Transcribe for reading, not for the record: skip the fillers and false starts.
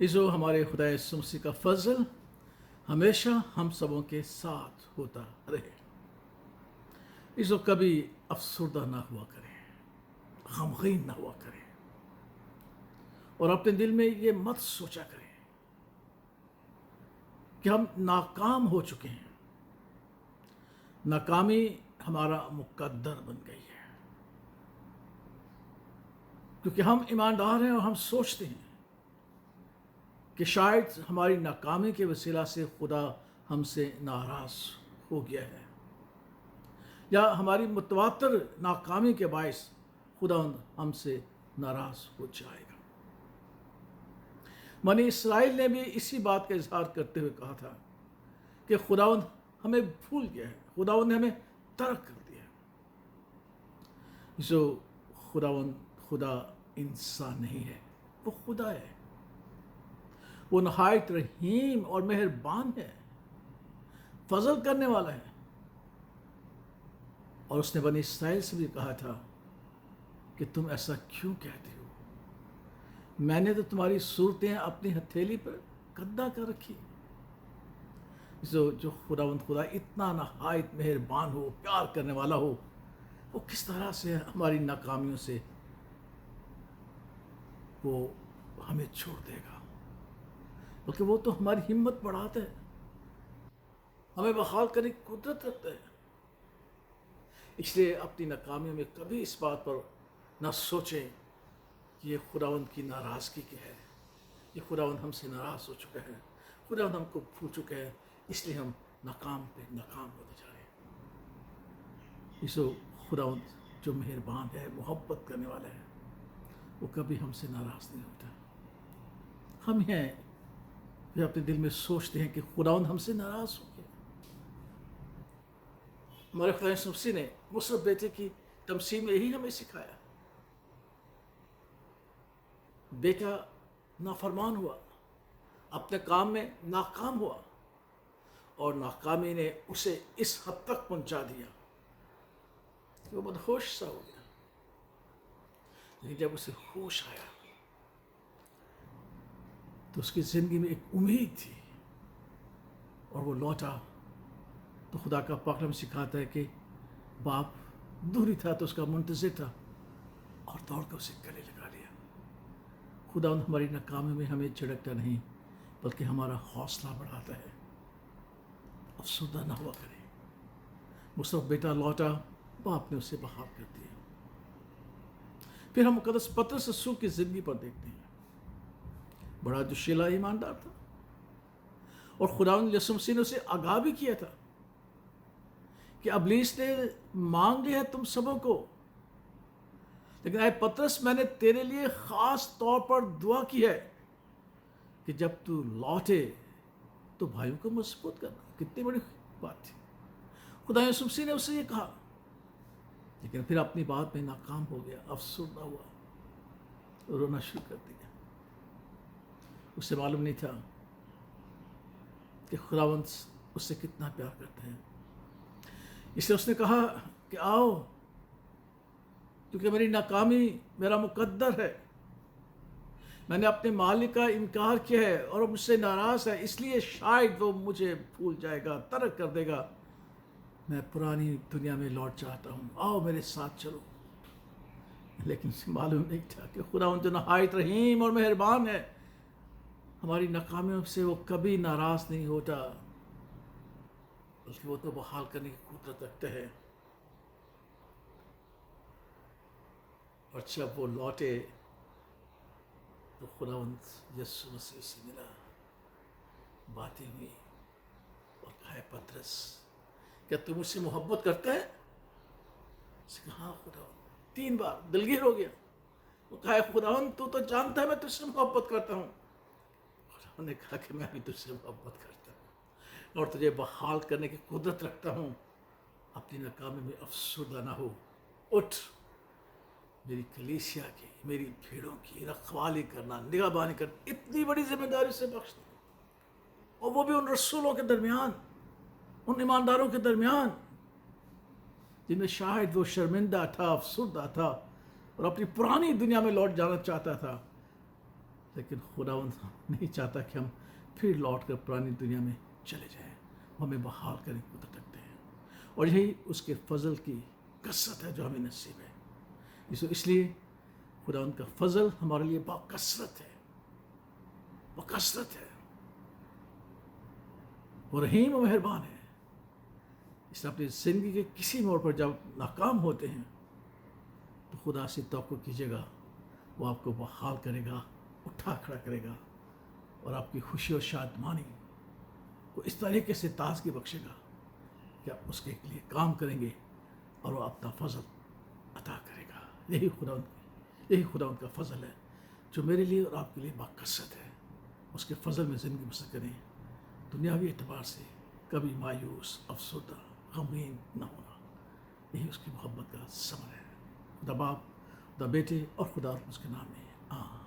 جو ہمارے خدا یسوع مسیح کا فضل ہمیشہ ہم سبوں کے ساتھ ہوتا رہے۔ جو کبھی افسردہ نہ ہوا کرے، غمگین نہ ہوا کرے، اور اپنے دل میں یہ مت سوچا کرے کہ ہم ناکام ہو چکے ہیں۔ ناکامی ہمارا مقدر بن گئی ہے، کیونکہ ہم ایماندار ہیں اور ہم سوچتے ہیں کہ شاید ہماری ناکامی کے وسیلہ سے خدا ہم سے ناراض ہو گیا ہے، یا ہماری متواتر ناکامی کے باعث خدا ہم سے ناراض ہو جائے گا۔ بنی اسرائیل نے بھی اسی بات کا اظہار کرتے ہوئے کہا تھا کہ خداوند ہمیں بھول گیا ہے، خداوند نے ہمیں ترک کر دیا ہے۔ جو خدا انسان نہیں ہے، وہ خدا ہے۔ وہ نہایت رحیم اور مہربان ہے، فضل کرنے والا ہے۔ اور اس نے بنی اسرائیل سے بھی کہا تھا کہ تم ایسا کیوں کہتے ہو؟ میں نے تو تمہاری صورتیں اپنی ہتھیلی پر گدا کر رکھی۔ جو خدا اتنا نہایت مہربان ہو، پیار کرنے والا ہو، وہ کس طرح سے ہماری ناکامیوں سے وہ ہمیں چھوڑ دے گا؟ بلکہ وہ تو ہماری ہمت بڑھاتا ہے، ہمیں بحال کرنے کی قدرت رکھتا ہے۔ اس لیے اپنی ناکامیوں میں کبھی اس بات پر نہ سوچیں کہ یہ خداوند کی ناراضگی کی ہے، یہ خداوند ہم سے ناراض ہو چکا ہے، خداوند ہم کو بھول چکا ہے، اس لیے ہم ناکام پہ ناکام ہوتے جا رہے ہیں۔ اس خداوند جو مہربان ہے، محبت کرنے والا ہے، وہ کبھی ہم سے ناراض نہیں ہوتا۔ ہم ہیں جو اپنے دل میں سوچتے ہیں کہ خداوند ہم سے ناراض ہو گیا۔ ہمارے خدا یسوع مسیح نے مصعب بیٹے کی تمثیل میں یہی ہمیں سکھایا۔ بیٹا نافرمان ہوا، اپنے کام میں ناکام ہوا، اور ناکامی نے اسے اس حد تک پہنچا دیا کہ وہ بدہوش سا ہو گیا۔ لیکن جب اسے ہوش آیا تو اس کی زندگی میں ایک امید تھی، اور وہ لوٹا تو خدا کا پاک کلام سکھاتا ہے کہ باپ دوری تھا تو اس کا منتظر تھا، اور دوڑ کر اسے گلے لگا لیا۔ خدا ہماری ناکامی میں ہمیں جھڑکتا نہیں، بلکہ ہمارا حوصلہ بڑھاتا ہے۔ افسردہ نہ ہوا کرے۔ مصعب بیٹا لوٹا، باپ نے اسے بحال کر دیا۔ پھر ہم مقدس پطرس رسول کی زندگی پر دیکھتے ہیں۔ بڑا جوشیلا ایماندار تھا، اور خداوند یسوع مسیح نے اسے آگاہ بھی کیا تھا کہ ابلیس نے مانگ لیا ہے تم سبوں کو، لیکن اے پطرس میں نے تیرے لیے خاص طور پر دعا کی ہے کہ جب تو لوٹے تو بھائیوں کو مضبوط کرنا۔ کتنی بڑی بات تھی۔ خدا یسوع مسیح نے اسے یہ کہا، لیکن پھر اپنی بات میں ناکام ہو گیا، افسردہ ہوا، رونا شروع کر دیا۔ اسے معلوم نہیں تھا کہ خداوند اس سے کتنا پیار کرتے ہیں۔ اس لیے اس نے کہا کہ آؤ، کیونکہ میری ناکامی میرا مقدر ہے، میں نے اپنے مالک کا انکار کیا ہے اور وہ مجھ سے ناراض ہے، اس لیے شاید وہ مجھے بھول جائے گا، ترک کر دے گا۔ میں پرانی دنیا میں لوٹ جاتا ہوں، آؤ میرے ساتھ چلو۔ لیکن اسے معلوم نہیں تھا کہ خداوند جو نہایت رحیم اور مہربان ہے، ہماری ناکامیوں سے وہ کبھی ناراض نہیں ہوتا، بلکہ وہ تو بحال کرنے کی قدرت رکھتا ہے۔ اور جب وہ لوٹے تو خداوند یسوع مسیح سے ملا، باتیں ہوئی، اور کہا ہے پطرس کیا تم مجھ سے محبت کرتا ہے؟ اس نے کہا ہاں خداوند۔ 3 بار دلگیر ہو گیا۔ وہ کہا ہے خداوند تو جانتا ہے میں تجھ سے محبت کرتا ہوں۔ خداوند نے کہا کہ میں بھی تجھ سے محبت کرتا ہوں اور تجھے بحال کرنے کی قدرت رکھتا ہوں۔ اپنی ناکامی میں افسردہ نہ ہو، اٹھ، میری کلیسیا کی، میری بھیڑوں کی رکھوالی کرنا، نگہبانی کرنا، اتنی بڑی ذمہ داری سے بخش دی، اور وہ بھی ان رسولوں کے درمیان، ان ایمانداروں کے درمیان جن میں شاید وہ شرمندہ تھا، افسردہ تھا، اور اپنی پرانی دنیا میں لوٹ جانا چاہتا تھا۔ لیکن خداوند نہیں چاہتا کہ ہم پھر لوٹ کر پرانی دنیا میں چلے جائیں، وہ ہمیں بحال کرنے کو تکتے ہیں، اور یہی اس کے فضل کی کثرت ہے جو ہمیں نصیب ہے۔ اس لیے خداوند کا فضل ہمارے لیے باکثرت ہے، باکثرت ہے، وہ رحیم و مہربان ہے۔ اس لیے اپنی زندگی کے کسی موڑ پر جب ناکام ہوتے ہیں تو خدا سے توقع کیجیے گا، وہ آپ کو بحال کرے گا، اٹھا کھڑا کرے گا، اور آپ کی خوشی اور شادمانی کو اس طریقے سے تازگی بخشے گا کہ آپ اس کے لیے کام کریں گے اور وہ اپنا فضل عطا کرے گا۔ یہی خدا ان کا فضل ہے جو میرے لیے اور آپ کے لیے باکثرت ہے۔ اس کے فضل میں زندگی بسر کریں، دنیاوی اعتبار سے کبھی مایوس، افسردہ، غمگین نہ ہونا، یہی اس کی محبت کا ثمر ہے۔ خدا باپ، خدا بیٹے اور خدا اس کے نام میں آمین۔